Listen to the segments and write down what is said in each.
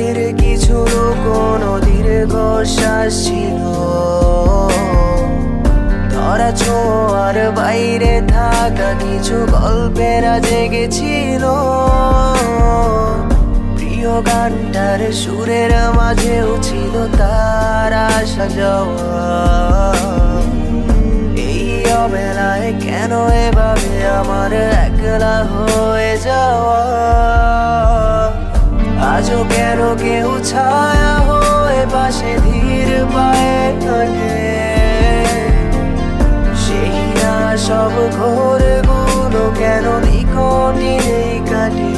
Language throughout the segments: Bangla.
চোখের কিছু লুকোনো দীর্ঘশ্বাস ছিল, ধরা ছোঁয়ার বাইরে থাকা কিছু গল্পেরা জেগেছিল। প্রিয় গানটার সুরের মাঝেও ছিল তার আসা যাওয়া। এই অবেলায় কেন এভাবে আমার একলা হয়ে যাওয়া? আজও কেন কেউ ছায়া হয়ে পাশে ধীর পায়ে থাকে? সেই না সব ঘোরগুলো কেন নিকটে কাটে?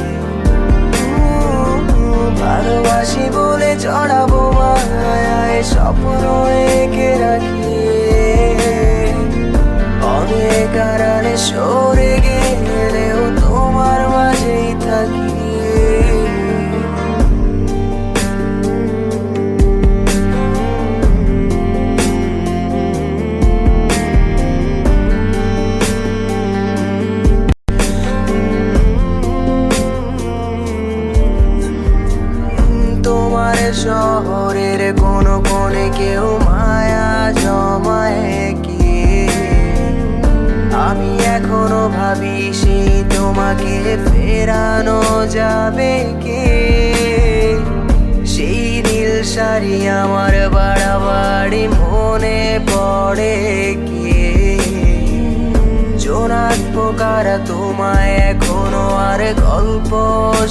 ভালোবাসি বলে চড়াবো মায়ায় স্বপ্ন এঁকে রাখি, অনেক আড়ালে সরে গেলেও তোমার মাঝেই থাকি। তোমার শহরের কোনো কোণে কেউ মায়া জমায় কি? আমি এখনো ভাবি সেই তোমাকে ফেরানো যাবে কি? সেই নীল শাড়ি আমার বাড়াবাড়ি মনে পড়ে কি? জোনাক পোকারা তোমায় এখনো আর গল্প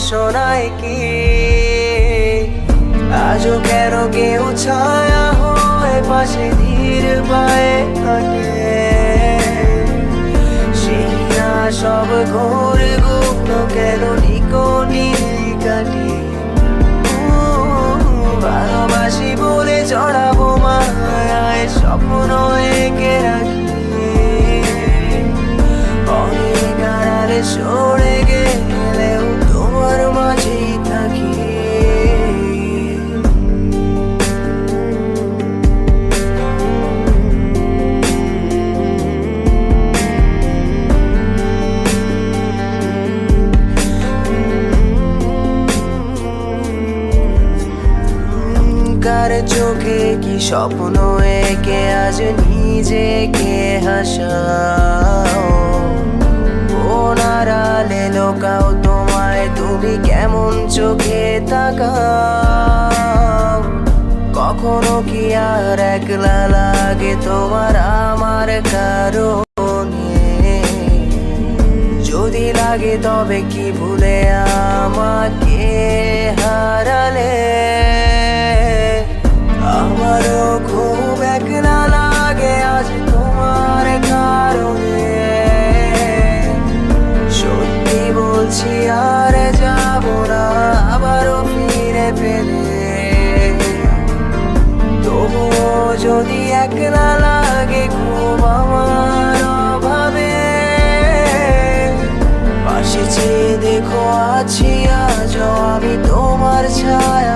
শোনায় কি? আজও কেন কেউ ছায়া হয়ে পাশে ধীর পায়ে থাকে? সেই না সব ঘোর গুলো কেন নিকটে কাটে? ভালোবাসি বলে চড়াবো মায়ায় স্বপ্ন এঁকে রাখি, অনেক আড়ালে সরে গেলেও তোমার মাঝেই থাকি। কার চোখে কি স্বপ্ন এঁকে আজ নিজেকে হাসাও? কোন আড়ালে লোকাও তোমায় তুমি কেমন চোখে তাকাও? কখনো কি আর একলা লাগে তোমার আমার কারণে? যদি লাগে তবে কি ভুলে আমাকে হারালে? আমারও খুব একলা লাগে আজ তোমার কারণে। সত্যি বলছি আর যাবো না আবারও ফিরে পেলে। তবুও যদি একলা লাগে খুব আমার অভাবে, পাশে চেয়ে দেখো আছি আজও আমি তোমার ছায়া